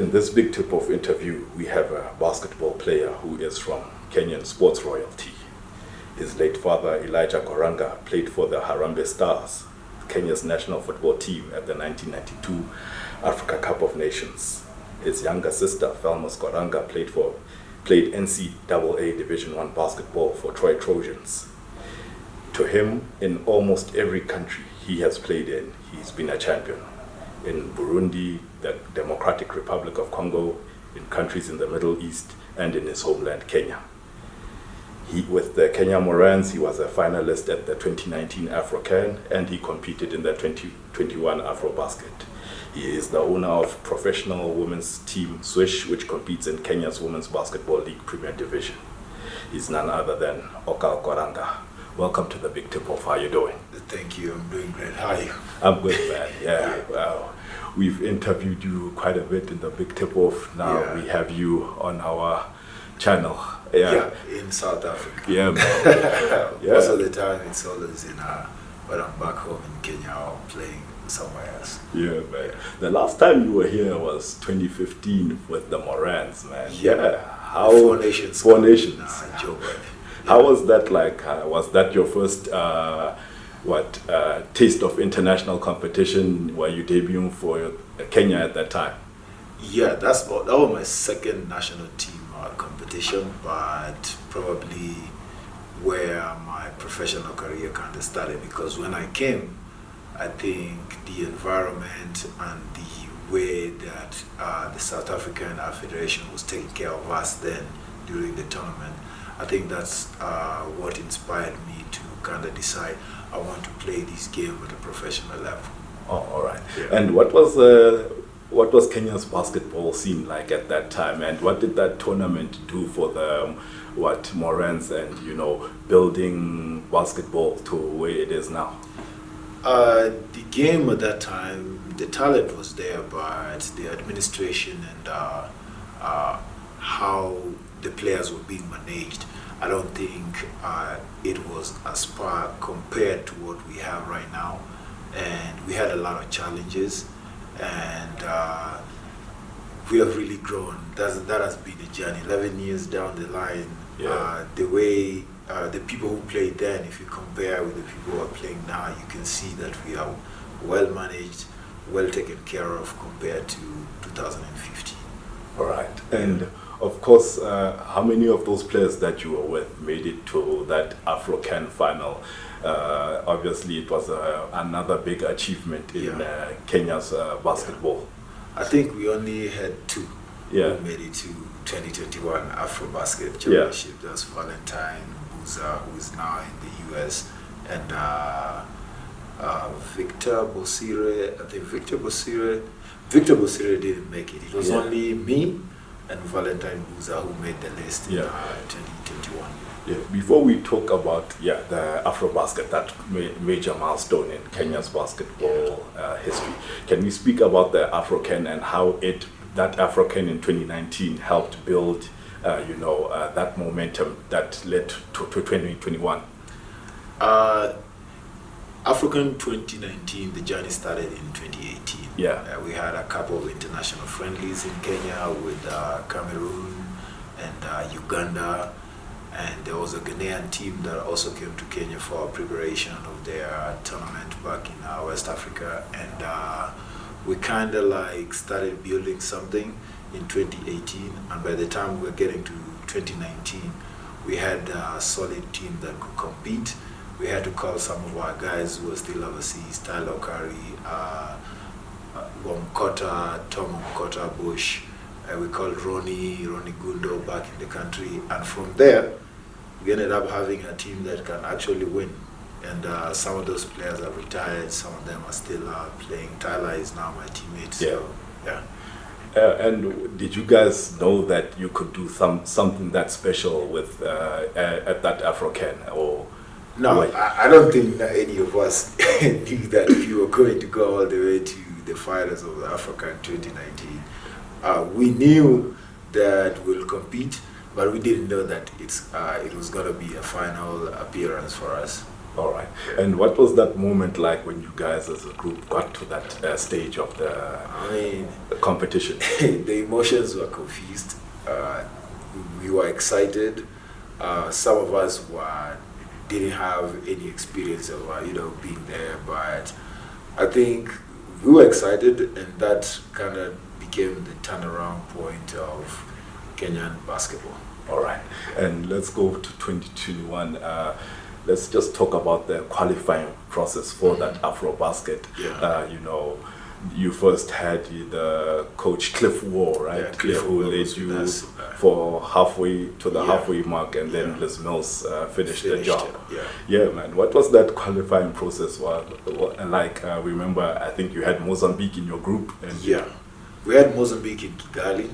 In this big tip-off interview, we have a basketball player who is from Kenyan sports royalty. His late father, Elijah Koranga, played for the Harambee Stars, Kenya's national football team at the 1992 Africa Cup of Nations. His younger sister, Falmos Koranga, played NCAA Division I basketball for Troy Trojans. To him, in almost every country he has played in, he's been a champion. In Burundi, the Democratic Republic of Congo, in countries in the Middle East, and in his homeland, Kenya. With the Kenya Morans, he was a finalist at the 2019 AfroCan, and he competed in the 2021 AfroBasket. He is the owner of professional women's team Swish, which competes in Kenya's Women's Basketball League Premier Division. He's none other than Okall Koranga. Welcome to the Big Tip-Off. How are you doing? Thank you. I'm doing great. How are you? I'm good, man. Yeah. Wow. We've interviewed you quite a bit in the Big Tip-Off. Now we have you on our channel. Yeah, in South Africa. Yeah, man. Most of the time it's always when I'm back home in Kenya or playing somewhere else. Yeah, man. The last time you were here was 2015 with the Morans, man. Yeah. How? Four Nations. Joburg. How was that like? Was that your first taste of international competition? Were you debuting for Kenya at that time? Yeah, that was my second national team competition, but probably where my professional career kind of started, because when I came, I think the environment and the way that the South African Federation was taking care of us then during the tournament, I think that's what inspired me to kind of decide I want to play this game at a professional level. Oh, all right. Yeah. And what was Kenya's basketball scene like at that time, and what did that tournament do for the Morans and building basketball to where it is now? The game at that time, the talent was there, but the administration and how the players were being managed, I don't think it was as far compared to what we have right now. And we had a lot of challenges, and we have really grown. That has been a journey. 11 years down the line, the way the people who played then, if you compare with the people who are playing now, you can see that we are well managed, well taken care of compared to 2015. All right. And of course, how many of those players that you were with made it to that AfroCan final? Obviously, it was another big achievement in Kenya's basketball. I think we only had two who made it to 2021 AfroBasket Championship. That's Valentine, who is now in the US, and Victor Bosire. I think Victor Bosire didn't make it. It was only me and Valentine Buza who made the list in 2021. Yeah. Before we talk about the AfroBasket, that major milestone in Kenya's basketball history, can we speak about the AfroCan and how that AfroCan in 2019 helped build that momentum that led to 2021? AfroCan 2019, the journey started in 2018. We had a couple of international friendlies in Kenya with Cameroon and Uganda, and there was a Ghanaian team that also came to Kenya for preparation of their tournament back in West Africa, and we kind of started building something in 2018, and by the time we were getting to 2019, we had a solid team that could compete. We had to call some of our guys who were still overseas, Tyler Okari, Tom Mkota Bush. We called Ronnie Gundo back in the country. And from there, we ended up having a team that can actually win. And some of those players have retired, some of them are still playing. Tyler is now my teammate. So, and did you guys know that you could do something that special with at that AfroCan? Or no, I don't think that any of us knew that we were going to go all the way to the finals of the AfroCan 2019. We knew that we'll compete, but we didn't know that it was going to be a final appearance for us. All right. And what was that moment like when you guys as a group got to that stage of the competition? The emotions were confused. We were excited. Some of us didn't have any experience of being there, but I think we were excited, and that kind of became the turnaround point of Kenyan basketball. All right. And let's go to 2021. Let's just talk about the qualifying process for that AfroBasket. Yeah. You first had the coach Cliff War, right? Yeah, Cliff who led you for halfway to the halfway mark, and then Liz Mills finished the job. Yeah, man. What was that qualifying process like? Remember, I think you had Mozambique in your group. And we had Mozambique in Kigali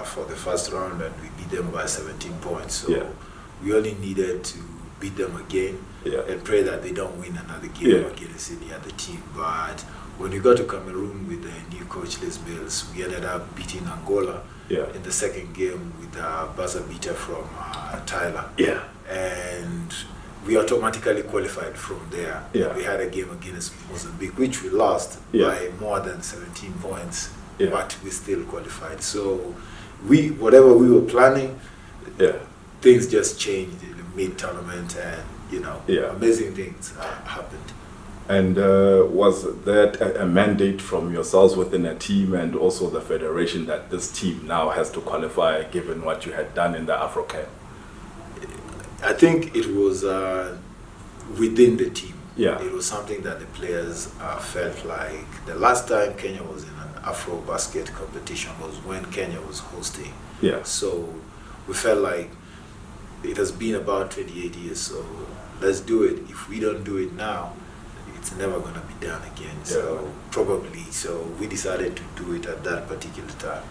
for the first round, and we beat them by 17 points. So we only needed to beat them again and pray that they don't win another game against any other team. But when we got to Cameroon with the new coach Liz Mills, we ended up beating Angola in the second game with a buzzer beater from Tyler. And we automatically qualified from there. We had a game against Mozambique, which we lost by more than 17 points, but we still qualified. So whatever we were planning, things just changed in the mid-tournament, and amazing things happened. And was that a mandate from yourselves within a team and also the federation that this team now has to qualify given what you had done in the AfroCan? I think it was within the team. It was something that the players felt like. The last time Kenya was in an AfroBasket competition was when Kenya was hosting. So we felt like it has been about 28 years, so let's do it. If we don't do it now, it's never going to be done again. So we decided to do it at that particular time.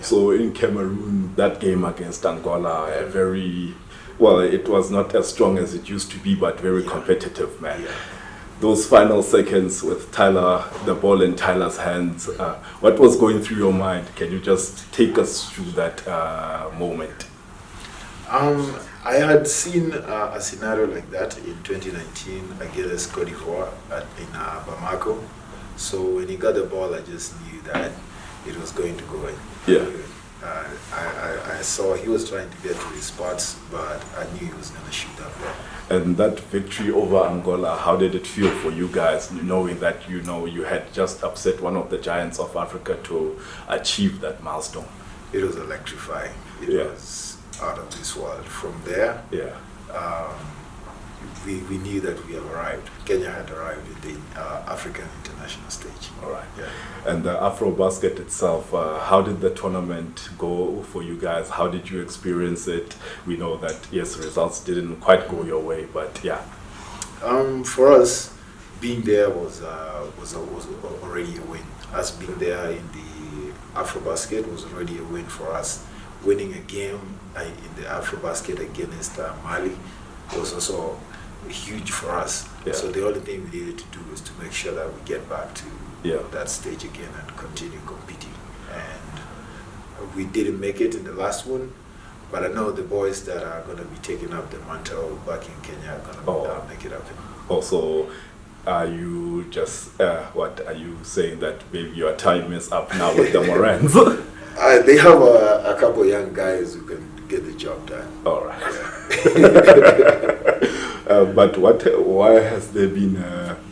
So in Cameroon, that game against Angola, it was not as strong as it used to be, but very competitive, man. Those final seconds with the ball in Tyler's hands, what was going through your mind? Can you just take us through that moment? I had seen a scenario like that in 2019 against Cote d'Ivoire in Bamako. So when he got the ball, I just knew that it was going to go in. I saw he was trying to get to his spots, but I knew he was going to shoot that ball. And that victory over Angola, how did it feel for you guys, knowing that you had just upset one of the giants of Africa to achieve that milestone? It was electrifying. It was out of this world. From there, we knew that we had arrived. Kenya had arrived in the African international stage. All right. And the AfroBasket itself, how did the tournament go for you guys? How did you experience it? We know that, yes, results didn't quite go your way, but for us, being there was already a win. Us being there in the AfroBasket was already a win for us. Winning a game in the AfroBasket against Mali was also huge for us. So the only thing we needed to do was to make sure that we get back to that stage again and continue competing. And we didn't make it in the last one, but I know the boys that are going to be taking up the mantle back in Kenya are going to make it up. Also, are you just, what are you saying, that maybe your time is up now with the Morans? They have a couple of young guys who can get the job done. All right. But why has there been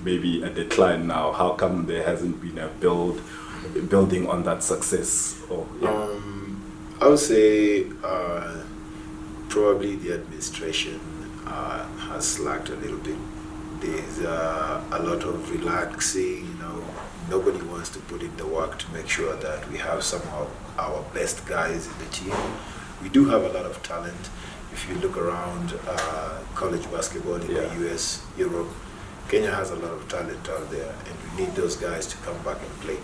maybe a decline now? How come there hasn't been a building on that success? I would say probably the administration has slacked a little bit. There's a lot of relaxing, nobody wants to put in the work to make sure that we have some of our best guys in the team. We do have a lot of talent. If you look around college basketball in the US, Europe, Kenya has a lot of talent out there, and we need those guys to come back and play.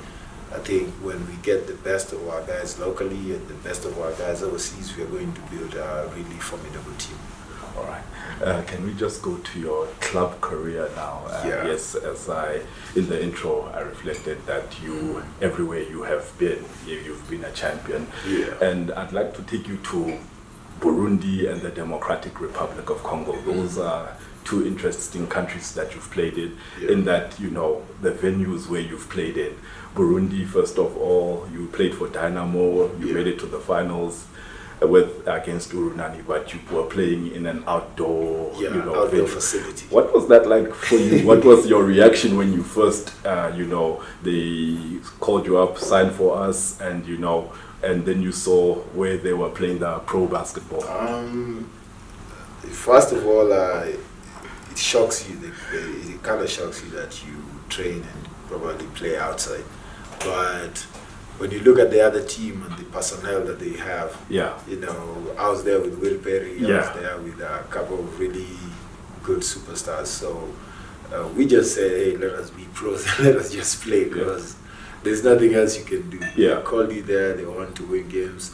I think when we get the best of our guys locally and the best of our guys overseas, we are going to build a really formidable team. All right. Can we just go to your club career now? Yes, in the intro, I reflected that everywhere you have been, you've been a champion. And I'd like to take you to Burundi and the Democratic Republic of Congo. Those are two interesting countries that you've played in that, the venues where you've played in. Burundi, first of all, you played for Dynamo, you made it to the finals against Urunani, but you were playing in an outdoor, outdoor facility. What was that like for you? What was your reaction when you first, they called you up, signed for us, and and then you saw where they were playing the pro basketball? First of all, it shocks you. It kind of shocks you that you train and probably play outside, but when you look at the other team and the personnel that they have, I was there with Will Perry, I was there with a couple of really good superstars. So we just said, hey, let us be pros and let us just play, because there's nothing else you can do. They called you there, they want to win games,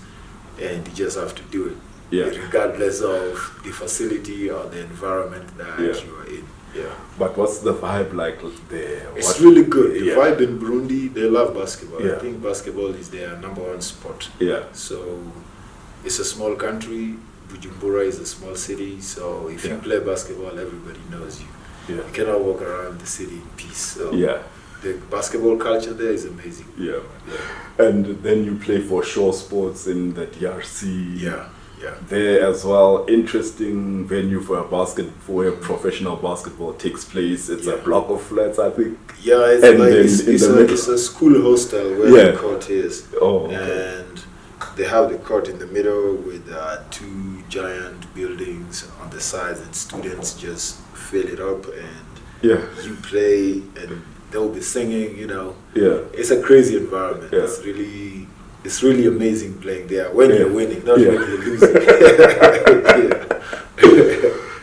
and you just have to do it, regardless of the facility or the environment that you are in. But what's the vibe like there? It's really good. The vibe in Burundi, they love basketball. I think basketball is their #1 sport. So it's a small country. Bujumbura is a small city. So if you play basketball, everybody knows you. You cannot walk around the city in peace. So the basketball culture there is amazing. And then you play for Shore Sports in the DRC. There as well, interesting venue for where professional basketball takes place. It's a block of flats, I think. It's a school hostel where the court is. And they have the court in the middle with 2 giant buildings on the sides, and students just fill it up, and you play, and they'll be singing. It's a crazy environment. It's really amazing playing there when you're winning, not when you're losing.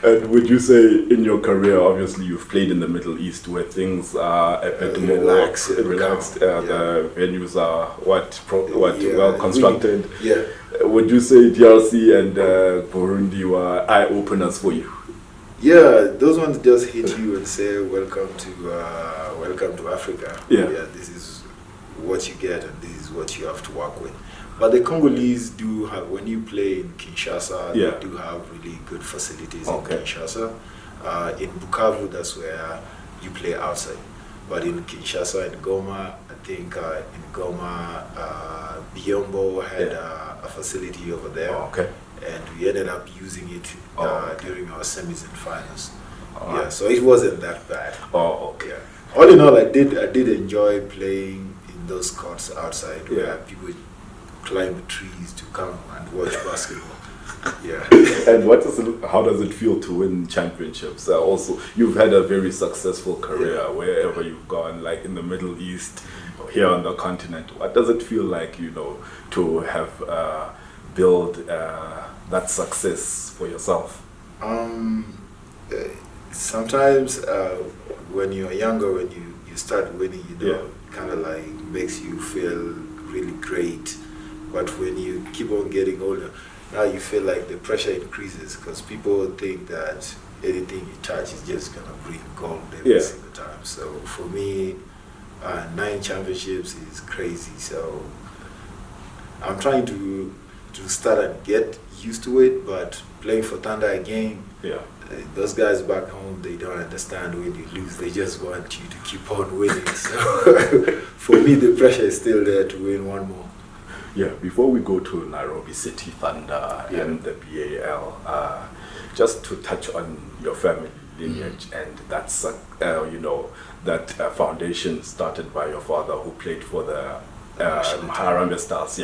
And would you say in your career, obviously you've played in the Middle East where things are a bit more relaxed, the venues are well constructed. Would you say DRC and Burundi were eye openers for you? Yeah, those ones just hit you and say, welcome to Africa. This is what you get, and this is what you have to work with. But the Congolese do have, when you play in Kinshasa, they do have really good facilities in Kinshasa. In Bukavu, that's where you play outside. But in Kinshasa and Goma, I think in Goma, Biombo had a facility over there. And we ended up using it during our semis and finals. So it wasn't that bad. All in all, I did enjoy playing in those courts outside where people climb trees to come and watch basketball. And how does it feel to win championships? Also, you've had a very successful career wherever you've gone, like in the Middle East, here on the continent. What does it feel like, to have built that success for yourself? Sometimes when you're younger, when you start winning, kind of like makes you feel really great. But when you keep on getting older, now you feel like the pressure increases, because people think that anything you touch is just going to bring gold every single time. So for me, 9 championships is crazy. So I'm trying to start and get used to it, but playing for Thunder again, those guys back home, they don't understand when you lose. They just want you to keep on winning. So for me, the pressure is still there to win one more. Before we go to Nairobi City Thunder and the BAL, just to touch on your family lineage, and that's that foundation started by your father, who played for the Harambee Stars.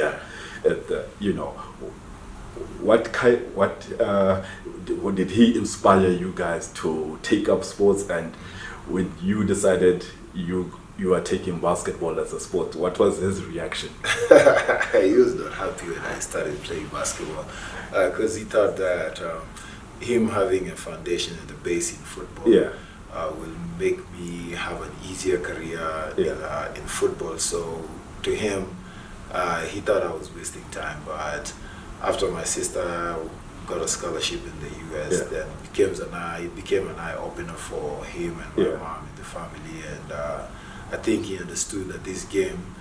What did he inspire you guys to take up sports? And when you decided you are taking basketball as a sport, what was his reaction? He was not happy when I started playing basketball, because he thought that him having a foundation and a base in football will make me have an easier career in football. So to him, he thought I was wasting time. But after my sister got a scholarship in the US, then it became an eye-opener for him and my mom and the family. And I think he understood that this game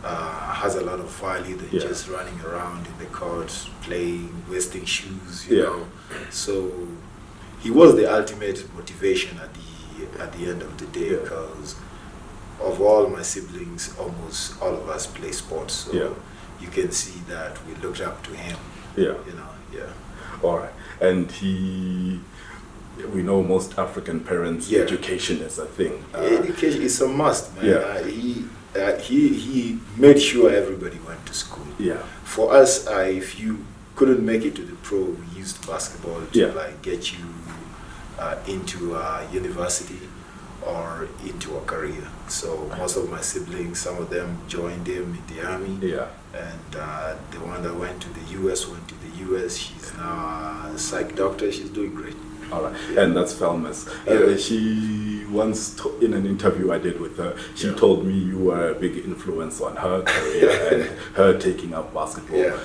has a lot of value than just running around in the court, playing, wasting shoes, you know. So he was the ultimate motivation at the end of the day, because of all my siblings, almost all of us play sports. So you can see that we looked up to him. All right. And we know most African parents, education is a thing. Education is a must, man. He made sure everybody went to school. For us, if you couldn't make it to the pro, we used basketball to like get you into university or into a career. So most of my siblings, some of them joined him in the army. And the one that went to the US went to the US. She's now a psych doctor. She's doing great. All right, and that's famous. She once, in an interview I did with her, she told me you were a big influence on her career and her taking up basketball.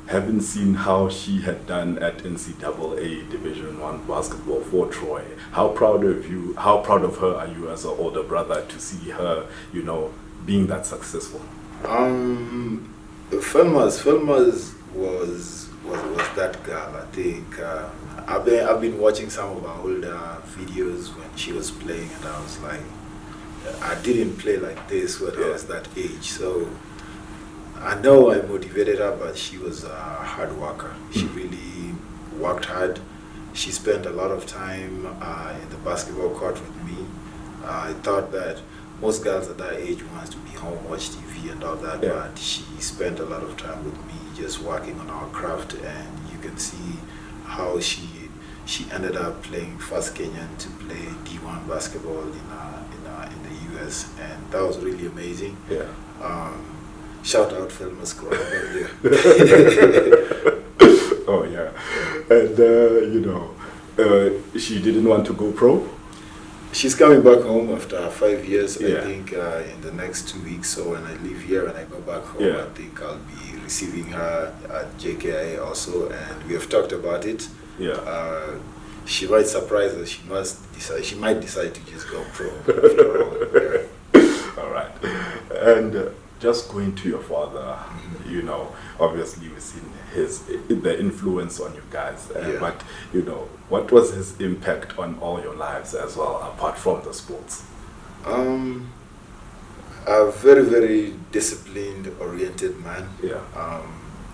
Having seen how she had done at NCAA Division I basketball for Troy, how proud of her are you as an older brother to see her, being that successful? Felma's was that girl. I think I've been watching some of her older videos when she was playing, and I was like, I didn't play like this when I was that age. So I know I motivated her, but she was a hard worker. She really worked hard. She spent a lot of time in the basketball court with me. I thought that most girls at that age wants to be home, watch TV and all that, but she spent a lot of time with me just working on our craft, and you can see how she ended up playing first Kenyan to play D1 basketball in the US, and that was really amazing. Shout out Felma's Koranga. Oh yeah, and she didn't want to go pro. She's coming back home after 5 years, I think, in the next 2 weeks. So when I leave here and I go back home, I think I'll be receiving her at JKI also, and we have talked about it. She might surprise us. She might decide to just go pro after all. All right. And just going to your father, obviously we've seen the influence on you guys, but what was his impact on all your lives as well, apart from the sports? A very, very disciplined, oriented man.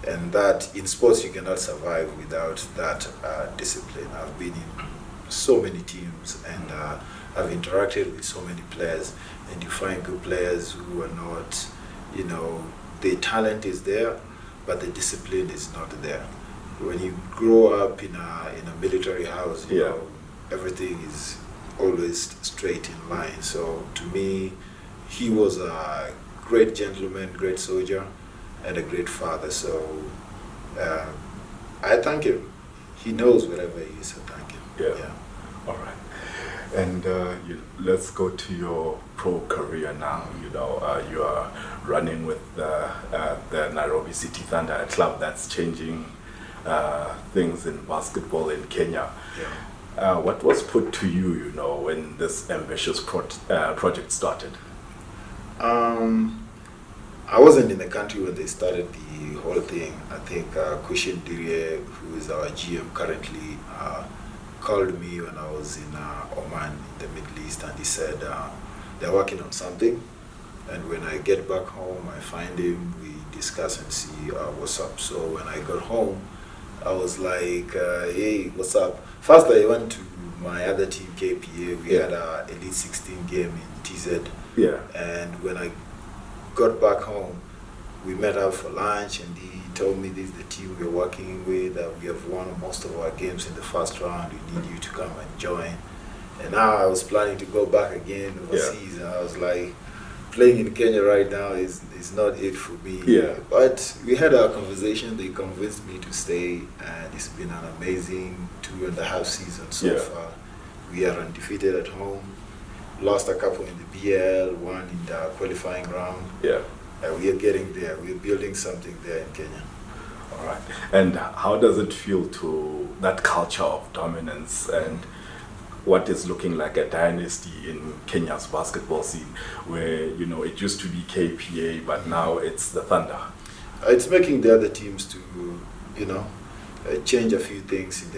And that in sports you cannot survive without that discipline. I've been in so many teams, and I've interacted with so many players, and you find good players who are not, the talent is there, but the discipline is not there. When you grow up in a military house, everything is always straight in line. So to me, he was a great gentleman, great soldier, and a great father. So I thank him. He knows wherever he is, I thank him. All right. And let's go to your pro career now. You are running with the Nairobi City Thunder, a club that's changing things in basketball in Kenya. What was put to you, when this ambitious project started? I wasn't in the country when they started the whole thing. I think Kushin Dirie, who is our GM currently, called me when I was in Oman in the Middle East, and he said they're working on something, and when I get back home I find him, we discuss and see what's up. So when I got home I was like, hey, what's up? First I went to my other team, KPA. We had an Elite 16 game in TZ, and when I got back home we met up for lunch, and he told me this is the team we're working with, we have won most of our games in the first round, we need you to come and join. And now I was planning to go back again overseas, and I was like, playing in Kenya right now is not it for me. But we had our conversation, they convinced me to stay, and it's been an amazing 2.5 seasons so far. We are undefeated at home, lost a couple in the BL, one in the qualifying round. We are getting there. We're building something there in Kenya. All right. And how does it feel to that culture of dominance and what is looking like a dynasty in Kenya's basketball scene, where it used to be KPA, but now it's the Thunder? It's making the other teams to change a few things in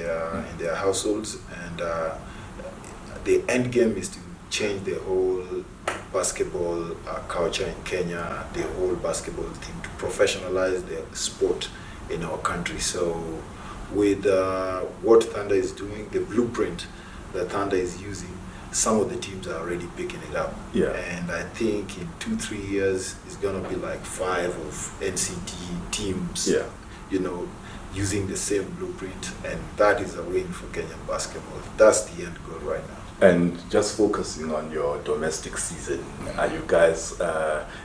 their households, and the end game is to change the whole basketball culture in Kenya, the whole basketball team, to professionalize the sport in our country. So with what Thunder is doing, the blueprint that Thunder is using, some of the teams are already picking it up. Yeah. And I think in 2-3 years, it's going to be like 5 of NCT teams, using the same blueprint. And that is a win for Kenyan basketball. That's the end goal right now. And just focusing on your domestic season, are you guys,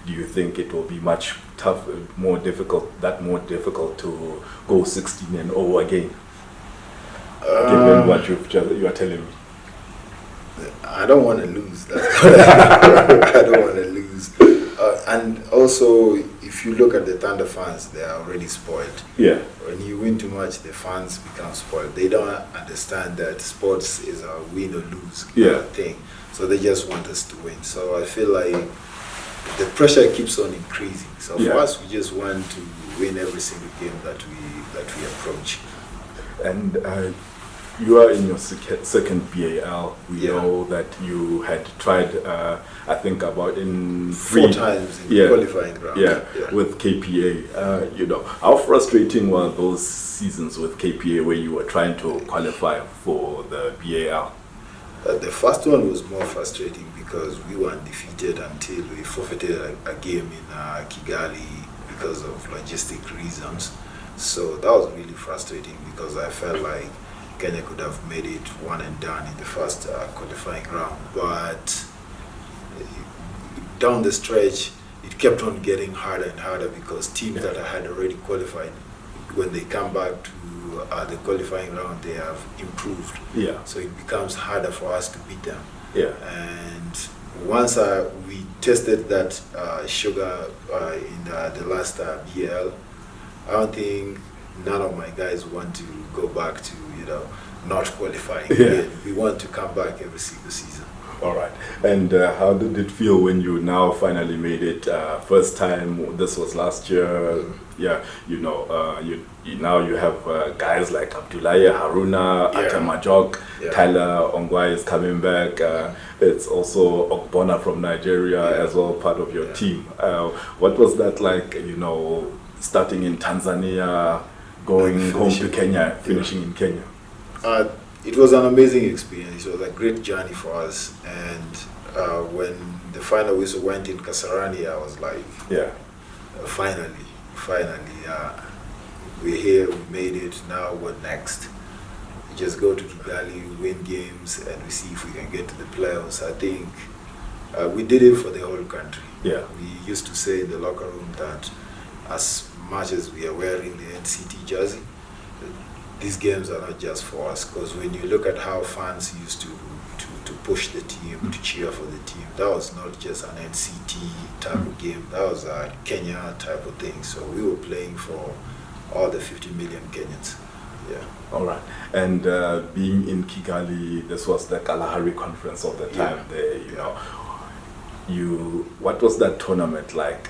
do you think it will be much tougher, more difficult to go 16-0 again? Given what you are telling me. I don't want to lose. I don't want to lose. And also, if you look at the Thunder fans, they are already spoiled. Yeah. When you win too much, the fans become spoiled. They don't understand that sports is a win or lose kind of thing. So they just want us to win. So I feel like the pressure keeps on increasing. So for us, we just want to win every single game that we approach. And you are in your second BAL. We know that you had tried, I think, about in 4 times in qualifying round. With KPA. How frustrating were those seasons with KPA where you were trying to qualify for the BAL? The first one was more frustrating because we were undefeated until we forfeited a game in Kigali because of logistic reasons. So that was really frustrating because I felt like Kenya could have made it one and done in the first qualifying round, but down the stretch it kept on getting harder and harder because teams that had already qualified, when they come back to the qualifying round, they have improved. So it becomes harder for us to beat them. And once we tested that sugar in the last BL, I don't think none of my guys want to go back to not qualifying. We want to come back every single season. All right. And how did it feel when you now finally made it? First time, this was last year. Now you have guys like Abdullahi Haruna, Atamajok, Tyler Ongwai is coming back. It's also Okbona from Nigeria as well, part of your team. What was that like, starting in Tanzania, going home to Kenya, finishing in Kenya? It was an amazing experience. It was a great journey for us. And when the final whistle went in Kasarani, I was like, finally, we're here, we made it, now what next? We just go to Kigali, win games, and we see if we can get to the playoffs. I think we did it for the whole country. We used to say in the locker room that as much as we are wearing the NCT jersey, these games are not just for us, because when you look at how fans used to push the team, to cheer for the team, that was not just an NCT type of game, that was a Kenya type of thing. So we were playing for all the 50 million Kenyans. All right. And being in Kigali, this was the Kalahari Conference of the time there, what was that tournament like?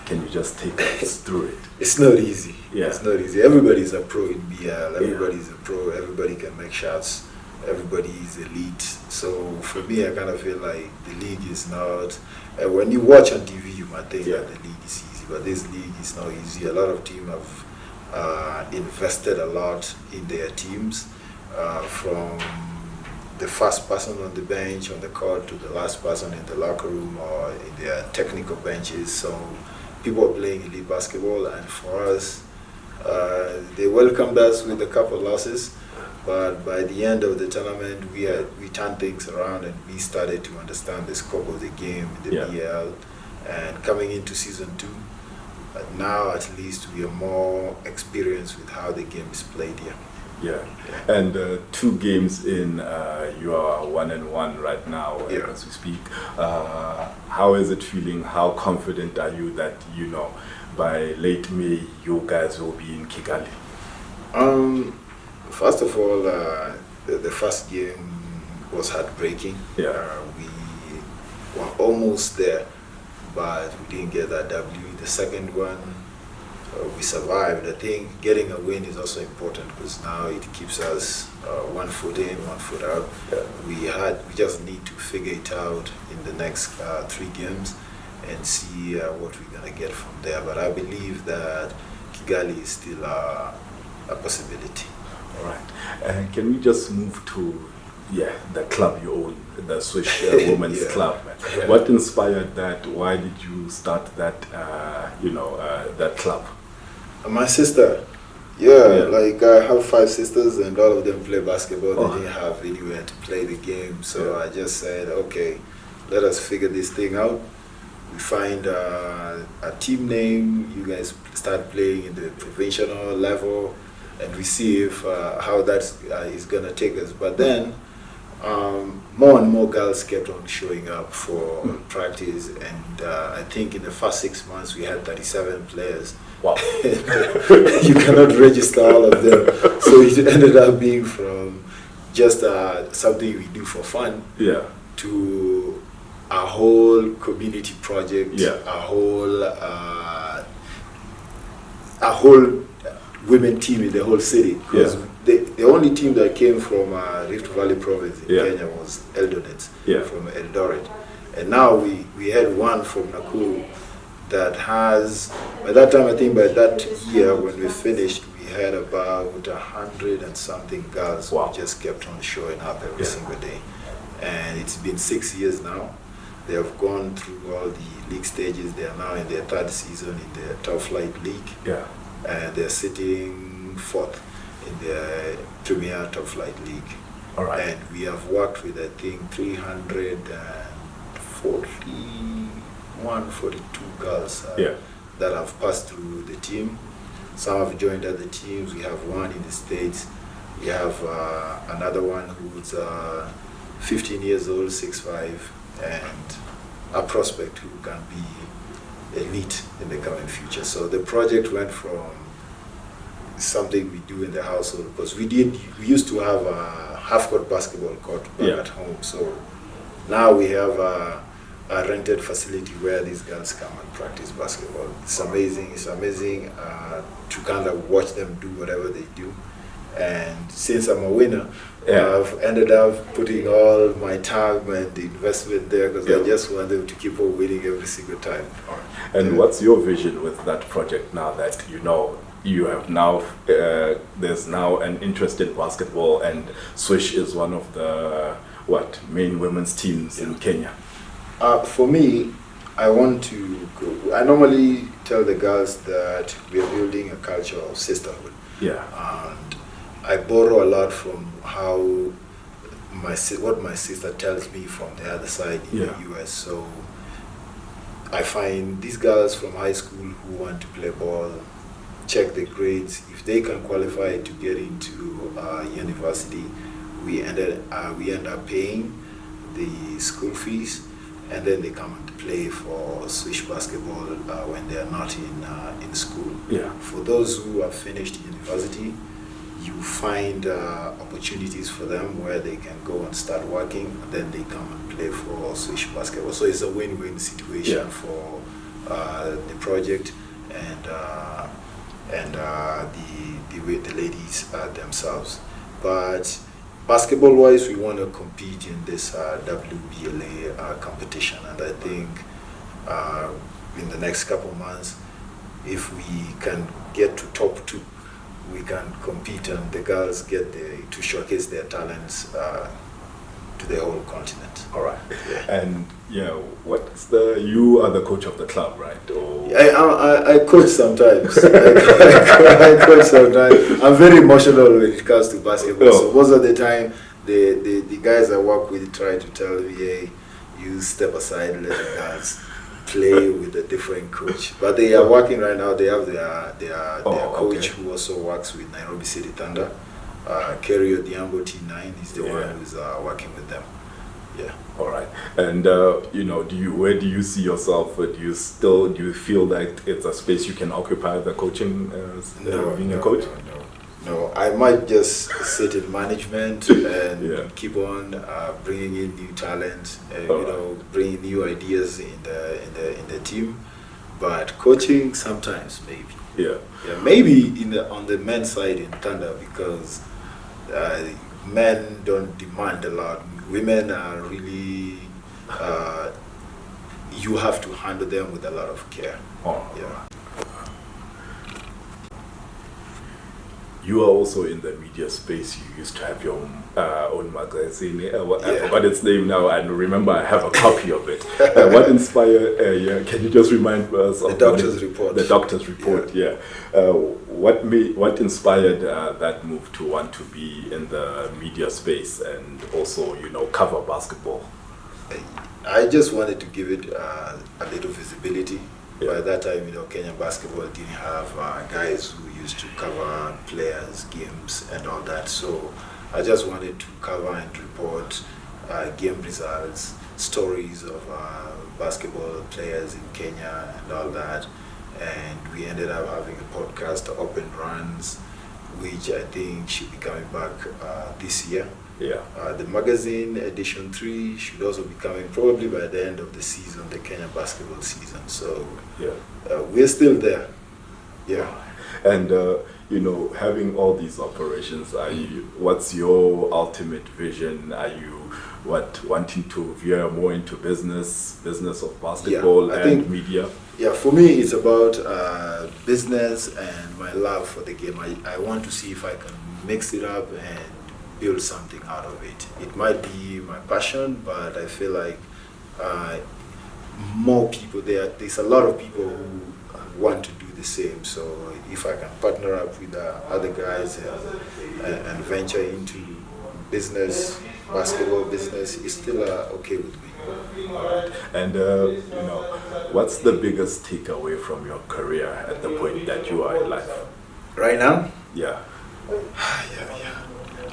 Can you just take us through it? It's not easy. It's not easy. Everybody's a pro in BL. Everybody's a pro. Everybody can make shots. Everybody is elite. So for me, I kind of feel like the league is not... when you watch on TV, you might think that the league is easy, but this league is not easy. A lot of teams have invested a lot in their teams, from the first person on the bench on the court to the last person in the locker room or in their technical benches. So people are playing elite basketball, and for us, they welcomed us with a couple of losses, but by the end of the tournament, we turned things around and we started to understand the scope of the game in the BL. And coming into season 2, now at least we are more experienced with how the game is played here. And 2 games in, you are 1-1 right now as we speak. How is it feeling? How confident are you that by late May you guys will be in Kigali? First of all, the first game was heartbreaking. We were almost there, but we didn't get that W. The second one, we survived. I think getting a win is also important because now it keeps us 1 foot in, 1 foot out. Yeah. We just need to figure it out in the next 3 games and see what we're gonna get from there. But I believe that Kigali is still a possibility. All right. Can we just move to the club you own, the Swiss Women's Club? Yeah. What inspired that? Why did you start that? That club. My sister. Yeah, like I have 5 sisters and all of them play basketball. They didn't have anywhere to play the game, so I just said, okay, let us figure this thing out. We find a team name. You guys start playing in the provincial level, and we see if how that is gonna take us. But then more and more girls kept on showing up for practice, and I think in the first 6 months we had 37 players. Wow. You cannot register all of them, so it ended up being from just something we do for fun to a whole community project, a whole women team in the whole city. Because the only team that came from Rift Valley province in Kenya was Eldoret, from Eldoret. And now we had one from Nakuru that has, by that time, I think by that year when we finished, we had about 100 and something girls who just kept on showing up every single day. And it's been 6 years now. They have gone through all the league stages. They are now in their 3rd season in the Top Flight League. Yeah. And they're sitting 4th in the Premier Top Flight League. All right. And we have worked with, I think, 42 girls that have passed through the team. Some have joined other teams. We have one in the States. We have another one who's 15 years old, 6'5", and a prospect who can be elite in the coming future. So the project went from something we do in the household, because we used to have a half-court basketball court back at home. So now we have a rented facility where these girls come and practice basketball. It's amazing. It's amazing to kind of watch them do whatever they do. And since I'm a winner, I've ended up putting all my time and the investment there, because I just want them to keep on winning every single time. And what's your vision with that project now that you have now, there's now an interest in basketball, and Swish is one of the main women's teams in Kenya? For me, I normally tell the girls that we are building a culture of sisterhood. Yeah. And I borrow a lot from what my sister tells me from the other side in the US. So I find these girls from high school who want to play ball, check the grades. If they can qualify to get into university, we end up paying the school fees, and then they come and play for Swiss basketball when they are not in school. Yeah. For those who have finished university, you find opportunities for them where they can go and start working, and then they come and play for Swiss basketball. So it's a win-win situation for the project and the ladies themselves. But basketball-wise, we want to compete in this WBLA competition, and I think in the next couple of months, if we can get to top 2, we can compete, and the girls get to showcase their talents to the whole continent. All right. And you are the coach of the club, right? Or I coach sometimes. I coach sometimes. I'm very emotional when it comes to basketball. So most of the time, the guys I work with try to tell me, hey, you step aside and let the guys play with a different coach. But they are working right now. They have their coach who also works with Nairobi City Thunder. Kerry Odhiambo T9 is the one who's working with them. Yeah. All right. And where do you see yourself? Do you feel like it's a space you can occupy the coaching, being a coach? No, I might just sit in management and keep on bringing in new talent, bringing new ideas in the team. but coaching sometimes maybe. Yeah. Yeah, maybe on the men's side in Thunder, because men don't demand a lot. Women are really you have to handle them with a lot of care. Oh. Yeah. You are also in the media space. You used to have your own magazine. I forgot its name now, and remember I have a copy of it. What inspired? Can you just remind us of the Doctor's Report? The Doctor's Report. Yeah. What inspired that move to want to be in the media space and also, cover basketball? I just wanted to give it a little visibility. Yeah. By that time, Kenyan basketball didn't have guys who used to cover players, games, and all that. So I just wanted to cover and report game results, stories of basketball players in Kenya and all that. And we ended up having a podcast, Open Runs, which I think should be coming back this year. Yeah. The magazine edition 3 should also be coming probably by the end of the season, the Kenya basketball season. So yeah, we're still there. Yeah. And having all these operations, what's your ultimate vision? Are you wanting to veer more into business of basketball and media? Yeah, for me it's about business and my love for the game. I want to see if I can mix it up and build something out of it. It might be my passion, but I feel like more people there's a lot of people who want to do the same. So if I can partner up with other guys and venture into business, basketball business, it's still okay with me. All right. And what's the biggest takeaway from your career at the point that you are in life? Right now? Yeah. Yeah.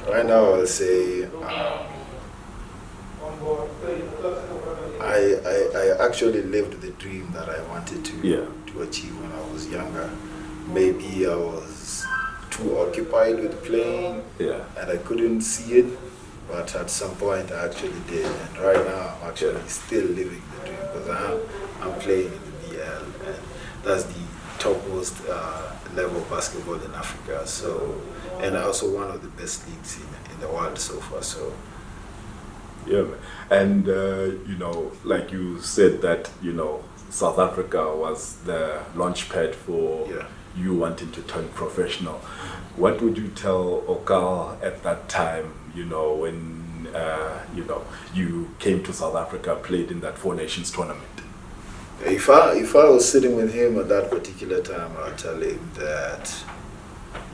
Right now, I'll say I actually lived the dream that I wanted to achieve when I was younger. Maybe I was too occupied with playing, and I couldn't see it. But at some point, I actually did. And right now, I'm actually still living the dream because I'm playing in the BL, and that's the topmost level of basketball in Africa. So, and also one of the best leagues in the world so far. So, yeah, and like you said that South Africa was the launch pad for you wanting to turn professional. What would you tell Okall at that time? When you came to South Africa, played in that Four Nations tournament. If I was sitting with him at that particular time, I'll tell him that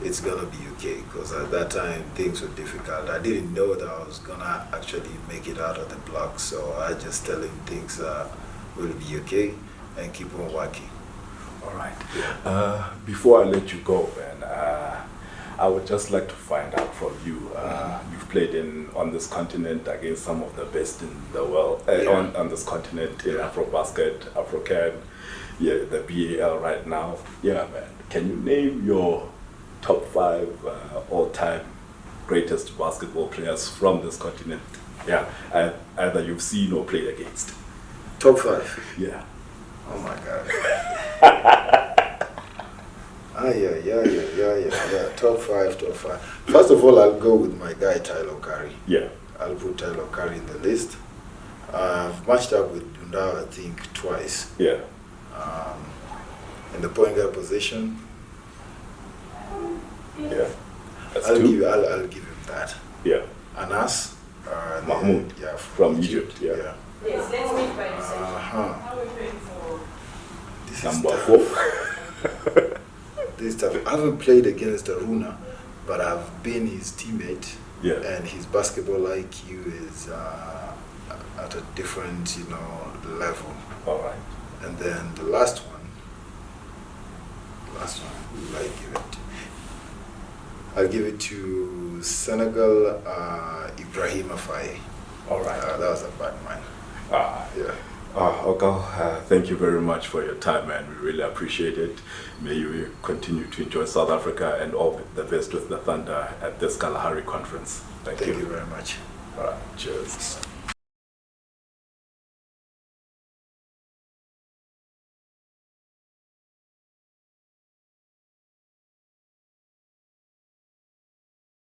it's gonna be okay, because at that time things were difficult. I didn't know that I was gonna actually make it out of the block, so I just tell him things will be okay and keep on working. All right. Before I let you go, man, I would just like to find out from you. You've played on this continent against some of the best in the world, on this continent, in Afrobasket, Afrocan, the BAL right now. Yeah, man. Can you name your top 5 all-time greatest basketball players from this continent? Yeah, either you've seen or played against. Top 5? Yeah. Oh my God. Yeah. Top 5. First of all, I'll go with my guy Tyler Curry. Yeah. I'll put Tyler Curry in the list. I've matched up with Dundao, I think, twice. Yeah. In the point guard position. Yeah. I'll give him that. Yeah. Anas. Mahmoud. Yeah. From Egypt. Yeah. Yes, let's meet by the This Number 4. This stuff. I haven't played against Aruna, but I've been his teammate. Yeah. And his basketball IQ is at a different, level. All right. And then the last one, who will I give it to? I'll give it to Senegal, Ibrahim Afai. All right. That was a bad man. Yeah. Okall, thank you very much for your time, man. We really appreciate it. May you continue to enjoy South Africa and all the best with the Thunder at this Kalahari Conference. Thank you. Thank you very much. All right. Cheers.